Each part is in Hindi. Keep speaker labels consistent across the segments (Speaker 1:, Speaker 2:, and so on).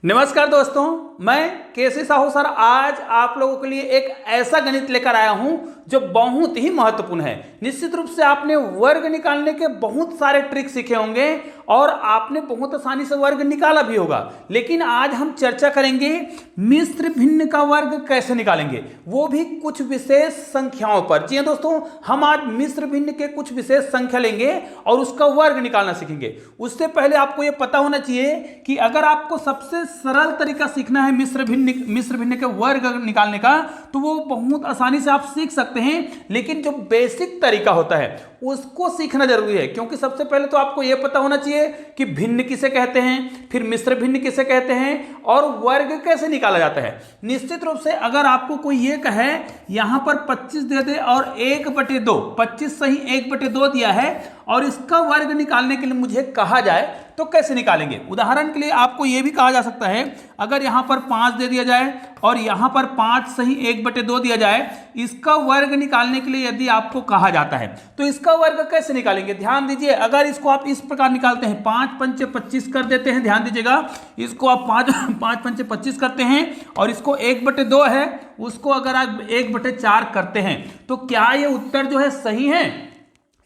Speaker 1: नमस्कार दोस्तों, मैं केसी साहू सर आज आप लोगों के लिए एक ऐसा गणित लेकर आया हूं जो बहुत ही महत्वपूर्ण है। निश्चित रूप से आपने वर्ग निकालने के बहुत सारे ट्रिक सीखे होंगे और आपने बहुत आसानी से वर्ग निकाला भी होगा, लेकिन आज हम चर्चा करेंगे मिश्र भिन्न का वर्ग कैसे निकालेंगे, वो भी कुछ विशेष संख्याओं पर। जी हाँ दोस्तों, हम आज मिश्र भिन्न के कुछ विशेष संख्या लेंगे और उसका वर्ग निकालना सीखेंगे। उससे पहले आपको यह पता होना चाहिए कि अगर आपको सबसे सरल तरीका सीखना है मिश्र भिन्न के वर्ग निकालने का, तो वो बहुत आसानी से आप सीख सकते हैं, लेकिन जो बेसिक तरीका होता है उसको सीखना जरूरी है। क्योंकि सबसे पहले तो आपको यह पता होना चाहिए कि भिन्न किसे कहते हैं, फिर मिश्र भिन्न किसे कहते हैं और वर्ग कैसे निकाला जाता है। निश्चित रूप से अगर आपको कोई ये कहे यहां पर 25 दे दे और 1/2, 25 सही 1/2 दिया है और इसका वर्ग निकालने के लिए मुझे कहा जाए तो कैसे निकालेंगे। उदाहरण के लिए आपको यह भी कहा जा सकता है, अगर यहां पर 5 दे दिया जाए और यहां पर 5 सही 1/2 दिया जाए, इसका वर्ग निकालने के लिए यदि आपको कहा जाता है तो इसका वर्ग कैसे निकालेंगे। ध्यान दीजिए, अगर इसको आप इस प्रकार निकालते हैं, 5 पंचे 25 कर देते हैं। ध्यान दीजिएगा, इसको आप 5 पंचे 25 करते हैं और इसको 1/2 है, उसको अगर आप 1/4 करते हैं तो क्या ये उत्तर जो है सही है।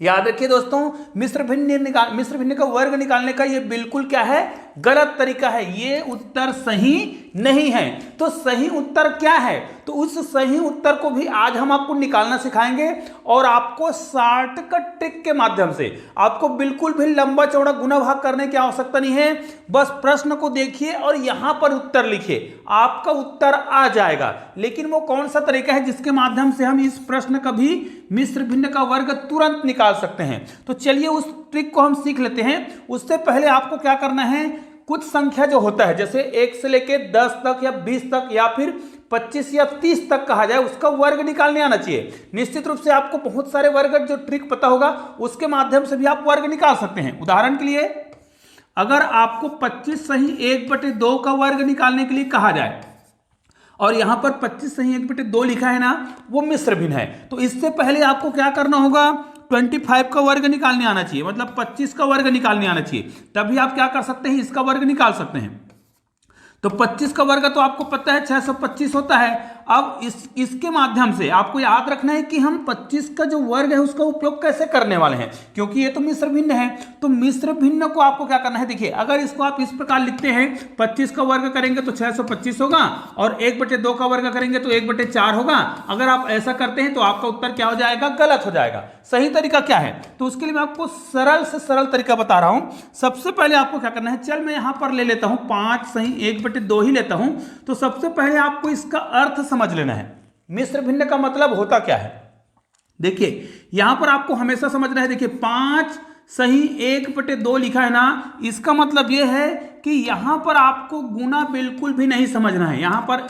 Speaker 1: याद रखिए दोस्तों, मिश्र भिन्न का वर्ग निकालने का ये बिल्कुल क्या है, गलत तरीका है। ये उत्तर सही नहीं है। तो सही उत्तर क्या है, तो उस सही उत्तर को भी आज हम आपको निकालना सिखाएंगे और आपको शॉर्टकट ट्रिक के माध्यम से आपको बिल्कुल भी लंबा चौड़ा गुना भाग करने की आवश्यकता नहीं है। बस प्रश्न को देखिए और यहां पर उत्तर लिखिए, आपका उत्तर आ जाएगा। लेकिन वो कौन सा तरीका है जिसके माध्यम से हम इस प्रश्न का भी मिश्र भिन्न का वर्ग तुरंत निकाल सकते हैं। तो चलिए उस ट्रिक को हम सीख लेते हैं। उससे पहले आपको क्या करना है, कुछ संख्या जो होता है जैसे 1 से लेके 10 तक या 20 तक या फिर 25 या 30 तक कहा जाए, उसका वर्ग निकालने आना चाहिए। निश्चित रूप से आपको बहुत सारे वर्ग जो ट्रिक पता होगा उसके माध्यम से भी आप वर्ग निकाल सकते हैं। उदाहरण के लिए अगर आपको 25 सही 1/2 का वर्ग निकालने के लिए कहा जाए और यहां पर 25 सही 1/2 लिखा है ना, वो मिश्र भिन्न है, तो इससे पहले आपको क्या करना होगा, 25 का वर्ग निकालने आना चाहिए, मतलब 25 का वर्ग निकालने आना चाहिए। तभी आप क्या कर सकते हैं, इसका वर्ग निकाल सकते हैं। तो 25 का वर्ग तो आपको पता है 625 होता है। अब इसके माध्यम से आपको याद रखना है कि हम 25 का जो वर्ग है उसका उपयोग कैसे करने वाले हैं, क्योंकि ये तो मिश्र भिन्न है। तो मिश्र भिन्न को आपको क्या करना है, देखिए अगर इसको आप इस प्रकार लिखते हैं, 25 का वर्ग करेंगे तो 625 होगा और 1/2 का वर्ग करेंगे तो 1/4 होगा। अगर आप ऐसा करते हैं तो आपका उत्तर क्या हो जाएगा, गलत हो जाएगा। सही तरीका क्या है, तो उसके लिए मैं आपको सरल से सरल तरीका बता रहा हूं। सबसे पहले आपको क्या करना है, चल मैं यहां पर ले लेता हूं 5 सही 1/2 ही लेता हूं। तो सबसे पहले आपको इसका अर्थ समझ लेना है, मिश्र भिन्न का मतलब होता क्या है। देखिए यहां पर आपको हमेशा समझना है, देखिए 5 सही 1/2 लिखा है ना, इसका मतलब यह है कि यहां पर आपको गुना बिल्कुल भी नहीं समझना है। यहां पर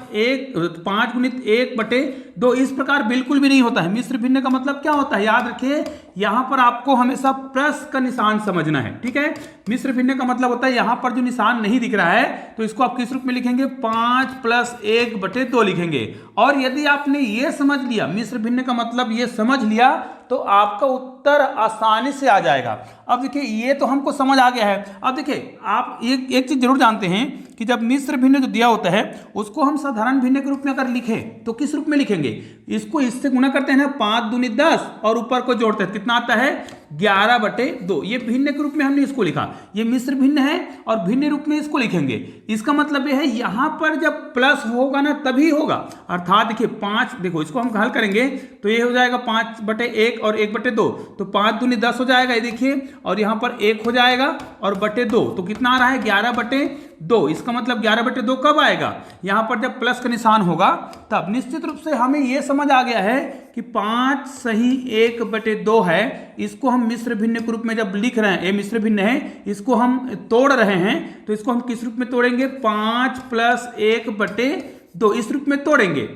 Speaker 1: 5 गुणित 1/2 इस प्रकार बिल्कुल भी नहीं होता है। मिश्र भिन्न का मतलब क्या होता है, याद रखिए यहां पर आपको हमेशा प्लस का निशान समझना है, ठीक है। मिश्र भिन्न का मतलब होता है यहां पर जो निशान नहीं दिख रहा है तो इसको आप किस रूप में लिखेंगे, 5 + 1/2 लिखेंगे। और यदि आपने ये समझ लिया, मिश्र भिन्न का मतलब ये समझ लिया, तो आपका उत्तर आसानी से आ जाएगा। अब देखिए ये तो हमको समझ आ गया है। अब देखिए आप एक चीज जरूर जानते हैं कि जब मिश्र भिन्न जो दिया होता है उसको हम साधारण भिन्न के रूप में अगर लिखें तो किस रूप में लिखेंगे, इसको इससे गुना करते हैं ना, 5 दूनी 10 और ऊपर को जोड़ते हैं, कितना आता है 11/2। ये भिन्न के रूप में हमने इसको लिखा, ये मिश्र भिन्न है और भिन्न रूप में इसको लिखेंगे। इसका मतलब यह है यहां पर जब प्लस होगा ना तभी होगा, अर्थात देखिए 5, देखो इसको हम हल करेंगे तो ये हो जाएगा 5/1 और 1/2, तो 5 दूनी 10 हो जाएगा, ये देखिए, और यहां पर 1 हो जाएगा और 2, तो कितना आ रहा है 11/2। इसका मतलब 11/2 कब आएगा, यहां पर जब प्लस का निशान होगा तब। निश्चित रूप से हमें यह समझ आ गया है कि 5 सही 1/2 है, इसको हम मिश्र भिन्न के रूप में जब लिख रहे हैं, ये मिश्र भिन्न है, इसको हम तोड़ रहे हैं तो इसको हम किस रूप में तोड़ेंगे, 5 + 1/2 इस रूप में तोड़ेंगे।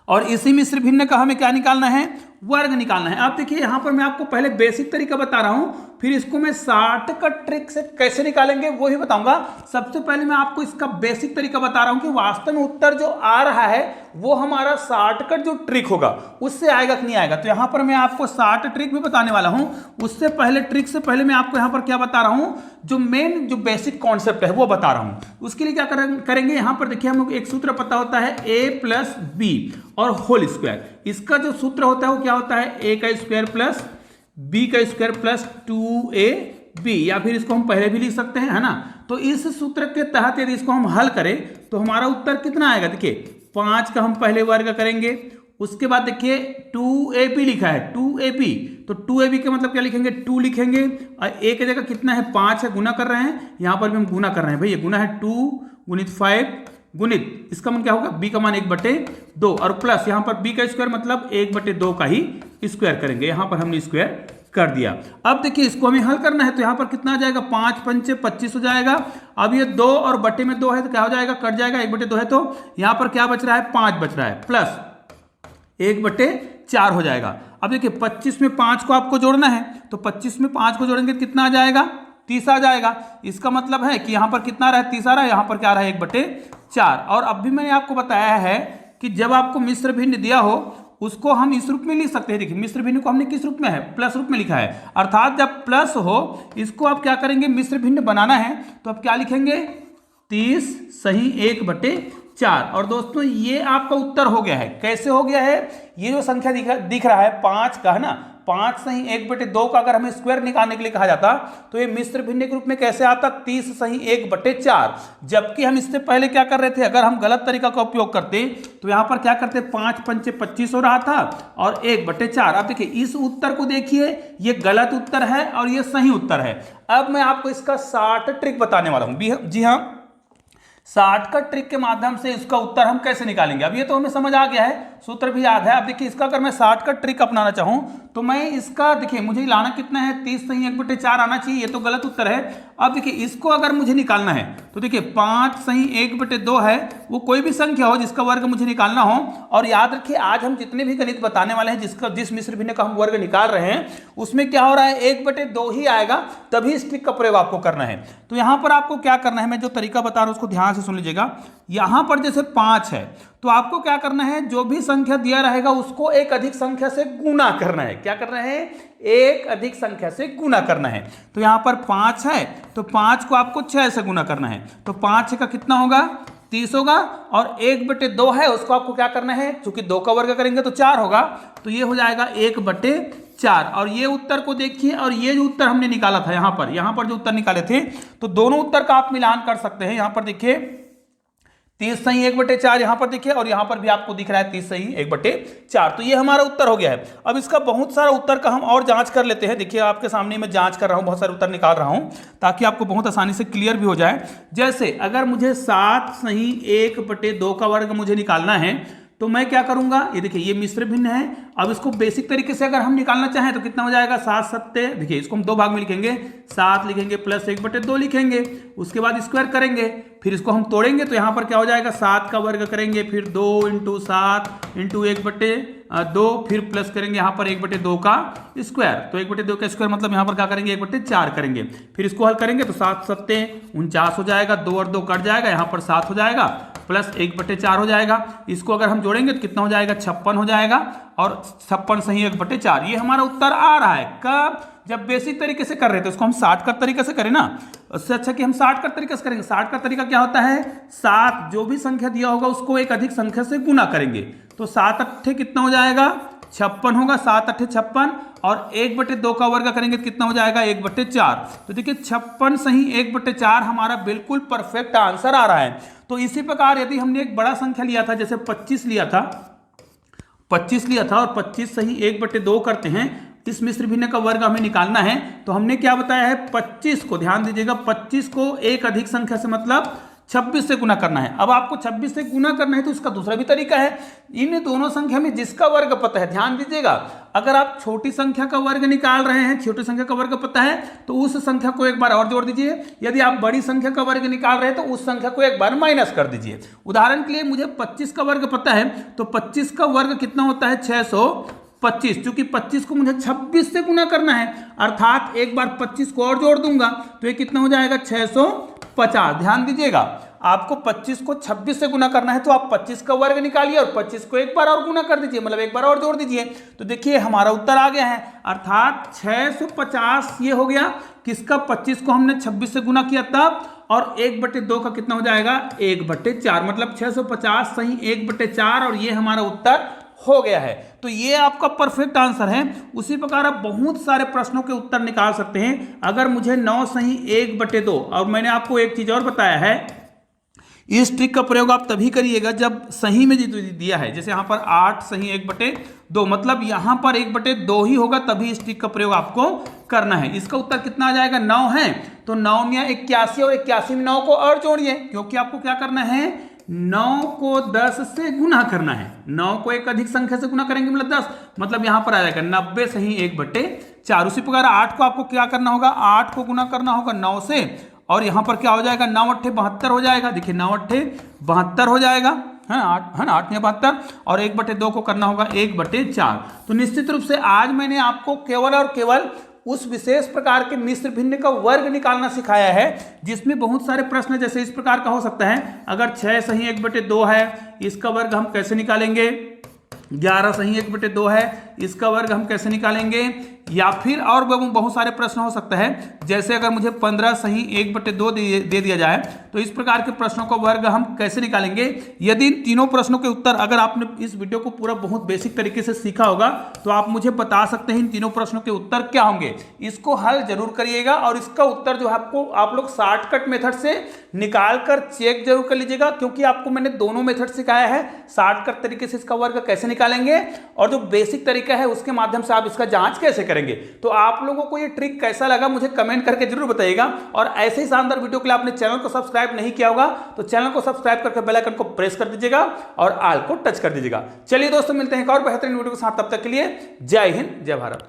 Speaker 1: और इसी मिश्र भिन्न का हमें क्या निकालना है, वर्ग निकालना है। अब देखिए यहाँ पर मैं आपको पहले बेसिक तरीका बता रहा हूं, फिर इसको मैं शॉर्टकट ट्रिक से कैसे निकालेंगे वो ही बताऊंगा। सबसे पहले मैं आपको इसका बेसिक तरीका बता रहा हूं कि वास्तव में उत्तर जो आ रहा है वो हमारा शॉर्टकट जो ट्रिक होगा उससे आएगा कि नहीं आएगा। तो यहाँ पर मैं आपको शॉर्ट ट्रिक भी बताने वाला हूं। उससे पहले ट्रिक से पहले मैं आपको यहाँ पर क्या बता रहा हूं, जो मेन जो बेसिक कॉन्सेप्ट है वो बता रहा हूं। उसके लिए क्या करेंगे, यहाँ पर देखिए हम लोग एक सूत्र पता होता है a प्लस बी और होल स्क्वायर। इसका जो सूत्र होता है वो क्या होता है, a का स्क्वायर प्लस b का स्क्वायर प्लस 2ab, या फिर इसको हम पहले भी लिख सकते हैं, है ना। तो इस सूत्र के तहत यदि इसको हम हल करें तो हमारा उत्तर कितना आएगा, देखिए 5 का हम पहले वर्ग करेंगे, उसके बाद देखिए 2ab लिखा है 2ab, तो 2ab का मतलब क्या लिखेंगे, 2 लिखेंगे और a की जगह कितना है 5 है, गुना कर रहे हैं, यहाँ पर भी हम गुना कर रहे हैं भैया, गुना है 2 गुणित 5 गुणित इसका मान क्या होगा b का मान 1/2 और प्लस यहाँ पर b का स्क्वायर मतलब 1/2 का ही स्क्वायर करेंगे, यहाँ पर हमने स्क्वायर कर दिया। अब देखिए इसको हमें हल करना है तो यहाँ पर कितना आ जाएगा, 5 पंचे 25 हो जाएगा। अब ये 2 और बटे में 2 है तो क्या हो जाएगा, कट जाएगा, 1/2 है तो यहाँ पर क्या बच रहा है, 5 बच रहा है, प्लस 1/4 हो जाएगा। अब देखिए 25 में 5 को आपको जोड़ना है तो 25 में 5 को जोड़ेंगे कितना आ जाएगा, 30 आ जाएगा। इसका मतलब है कि यहाँ पर कितना रहा है, 30 आ रहा है, यहाँ पर क्या रहा है 1/4। और अब भी मैंने आपको बताया है कि जब आपको मिश्र भिन्न दिया हो उसको हम इस रूप में लिख सकते हैं। देखिए मिश्र भिन्न को हमने किस रूप में है, प्लस रूप में लिखा है, अर्थात जब प्लस हो इसको आप क्या करेंगे, मिश्र भिन्न बनाना है तो आप क्या लिखेंगे, 30 सही 1/4। और दोस्तों ये आपका उत्तर हो गया है। कैसे हो गया है, ये जो संख्या दिख रहा है 5 का, है ना, 5 सही 1/2 का अगर हमें स्क्वायर निकालने के लिए कहा जाता तो ये मिश्र भिन्न के रूप में कैसे आता, 30 सही 1/4। जबकि हम इससे पहले क्या कर रहे थे, अगर हम गलत तरीका का उपयोग करते तो यहाँ पर क्या करते, 5 पंचे 25 हो रहा था और 1/4। अब देखिए इस उत्तर को देखिए, ये गलत उत्तर है और ये सही उत्तर है। अब मैं आपको इसका शॉर्ट ट्रिक बताने वाला हूँ। जी हाँ, शॉर्टकट ट्रिक के माध्यम से इसका उत्तर हम कैसे निकालेंगे। अब ये तो हमें समझ आ गया है, सूत्र भी याद है। अब देखिए इसका अगर मैं शॉर्टकट ट्रिक अपनाना चाहूं तो मैं इसका देखिए मुझे लाना कितना है, 30 सही 1/4 आना चाहिए, ये तो गलत उत्तर है। अब देखिए इसको अगर मुझे निकालना है तो देखिए 5 सही 1/2 है, वो कोई भी संख्या हो जिसका वर्ग मुझे निकालना हो। और याद रखिए आज हम जितने भी गणित बताने वाले हैं जिस मिश्र भिन्न का हम वर्ग निकाल रहे हैं उसमें क्या हो रहा है, 1/2 ही आएगा, तभी इस ट्रिक का प्रयोग आपको करना है। तो यहाँ पर आपको क्या करना है, मैं जो तरीका बता रहा हूँ उसको ध्यान से सुन लीजिएगा। यहाँ पर जैसे 5 है तो आपको क्या करना है, जो भी संख्या दिया रहेगा उसको एक अधिक संख्या से गुना करना है। क्या करना है, एक अधिक संख्या से गुना करना है। तो यहाँ पर 5 है तो 5 को आपको 6 से गुना करना है, तो 5 का कितना होगा, 30 होगा। और 1/2 है उसको आपको क्या करना है, चूंकि 2 का वर्ग करेंगे तो 4 होगा, तो ये हो जाएगा 1/4। और ये उत्तर को देखिए, और ये जो उत्तर हमने निकाला था यहाँ पर जो उत्तर निकाले थे, तो दोनों उत्तर का आप मिलान कर सकते हैं। यहाँ पर देखिए 30 सही 1/4 यहाँ पर देखिए, और यहाँ पर भी आपको दिख रहा है 30 सही 1/4। तो ये हमारा उत्तर हो गया है। अब इसका बहुत सारा उत्तर का हम और जांच कर लेते हैं। देखिए आपके सामने मैं जांच कर रहा हूँ, बहुत सारे उत्तर निकाल रहा हूँ ताकि आपको बहुत आसानी से क्लियर भी हो जाए। जैसे अगर मुझे 7 सही 1/2 का वर्ग मुझे निकालना है तो मैं क्या करूंगा, ये देखिए ये मिश्र भिन्न है। अब इसको बेसिक तरीके से अगर हम निकालना चाहें तो कितना हो जाएगा, 7 7, देखिए इसको हम 2 भाग में लिखेंगे, 7 लिखेंगे प्लस 1/2 लिखेंगे, उसके बाद स्क्वायर करेंगे, फिर इसको हम तोड़ेंगे तो यहाँ पर क्या हो जाएगा, 7 का वर्ग करेंगे, फिर 2 × 7 × 1/2, फिर प्लस करेंगे यहाँ पर 1/2 का स्क्वायर। तो 1/2 का स्क्वायर मतलब यहाँ पर क्या करेंगे, 1/4 करेंगे, फिर इसको हल करेंगे तो 7 7 49 हो जाएगा, 2 और 2 कट जाएगा, यहाँ पर 7 हो जाएगा प्लस 1/4 हो जाएगा। इसको अगर हम जोड़ेंगे तो कितना हो जाएगा, 56 हो जाएगा, और 56 सही 1/4। ये हमारा उत्तर आ रहा है। कब, जब बेसिक तरीके से कर रहे थे, उसको हम शॉर्टकट तरीके से करें ना, उससे अच्छा कि हम शॉर्टकट तरीके से करेंगे। शॉर्टकट तरीका क्या होता है, 7 जो भी संख्या दिया होगा उसको एक अधिक संख्या से गुना करेंगे, तो 7 8 कितना हो जाएगा, 56 होगा, 7 8 56, और 1/2 का वर्ग करेंगे तो कितना हो जाएगा, 1/4। तो देखिए 56 सही 1/4 हमारा बिल्कुल परफेक्ट आंसर आ रहा है। तो इसी प्रकार यदि हमने एक बड़ा संख्या लिया था, जैसे 25 लिया था और 25 सही 1/2 करते हैं, इस मिश्र भिन्न का वर्ग हमें निकालना है, तो हमने क्या बताया है, 25 को ध्यान दीजिएगा, 25 को एक अधिक संख्या से मतलब 26 से गुना करना है। अब आपको 26 से गुना करना है तो उसका दूसरा भी तरीका है। इन दोनों संख्या में जिसका वर्ग पता है, ध्यान दीजिएगा, अगर आप छोटी संख्या का वर्ग निकाल रहे हैं, छोटी संख्या का वर्ग पता है तो उस संख्या को एक बार और जोड़ दीजिए। यदि आप बड़ी संख्या का वर्ग निकाल रहे हैं तो उस संख्या को एक बार माइनस कर दीजिए। उदाहरण के लिए मुझे 25 का वर्ग पता है, तो 25 का वर्ग कितना होता है, 25, क्योंकि 25 को मुझे 26 से गुना करना है, अर्थात एक बार 25 को और जोड़ दूंगा तो ये कितना हो जाएगा 650। ध्यान दीजिएगा, आपको 25 को 26 से गुना करना है तो आप 25 का वर्ग निकालिए और 25 को एक बार और गुना कर दीजिए, मतलब एक बार और जोड़ दीजिए। तो देखिए हमारा उत्तर आ गया है, अर्थात 650 ये हो गया किसका, 25 को हमने 26 से गुना किया तब, और 1/2 का कितना हो जाएगा 1/4, मतलब 650 सही 1/4, और ये हमारा उत्तर हो गया है। तो ये आपका परफेक्ट आंसर है। उसी प्रकार आप बहुत सारे प्रश्नों के उत्तर निकाल सकते हैं। अगर मुझे 9 सही 1/2, और मैंने आपको एक चीज और बताया है, इस ट्रिक का प्रयोग आप तभी करिएगा जब सही में दिया है, जैसे यहां पर 8 सही 1/2, मतलब यहां पर 1/2 ही होगा, तभी इस ट्रिक का प्रयोग आपको करना है। इसका उत्तर कितना आ जाएगा, 9 है, तो 9 या 81, और 81 में 9 को और जोड़िए, क्योंकि आपको क्या करना है, 9 को 10 से गुना करना है। 9 को एक अधिक संख्या से गुना करेंगे मतलब 10, मतलब यहां पर आ जाएगा 90 सही 1/4। उसी प्रकार 8 को आपको क्या करना होगा, 8 को गुना करना होगा 9 से, और यहां पर क्या हो जाएगा, 9 8 72 हो जाएगा। देखिए 9 8 72 हो जाएगा, है ना, 8 या 72, और 1/2 को करना होगा 1/4। तो निश्चित रूप से आज मैंने आपको केवल और केवल उस विशेष प्रकार के मिश्र भिन्न का वर्ग निकालना सिखाया है, जिसमें बहुत सारे प्रश्न जैसे इस प्रकार का हो सकता है, अगर 6 सही 1/2 है, इसका वर्ग हम कैसे निकालेंगे, 11 सही 1/2 है, इसका वर्ग हम कैसे निकालेंगे, या फिर और बहुत सारे प्रश्न हो सकता है, जैसे अगर मुझे 15 सही 1/2 दे दिया जाए तो इस प्रकार के प्रश्नों का वर्ग हम कैसे निकालेंगे। यदि इन तीनों प्रश्नों के उत्तर, अगर आपने इस वीडियो को पूरा बहुत बेसिक तरीके से सीखा होगा तो आप मुझे बता सकते हैं इन तीनों प्रश्नों के उत्तर क्या होंगे। इसको हल जरूर करिएगा, और इसका उत्तर जो है आपको आप लोग शॉर्टकट मेथड से निकाल कर चेक जरूर कर लीजिएगा, क्योंकि आपको मैंने दोनों मेथड सिखाया है, शॉर्टकट तरीके से इसका वर्ग कैसे निकालेंगे और जो बेसिक तरीका है उसके माध्यम से आप इसका जांच कैसे करेंगे। तो आप लोगों को ये ट्रिक कैसा लगा मुझे कमेंट करके जरूर बताइएगा, और ऐसे ही शानदार वीडियो के लिए आपने चैनल को सब्सक्राइब नहीं किया होगा तो चैनल को सब्सक्राइब करके बेल आइकन को प्रेस कर दीजिएगा और ऑल को टच कर दीजिएगा। चलिए दोस्तों, मिलते हैं एक और बेहतरीन वीडियो के साथ, तब तक के लिए जय हिंद जय भारत।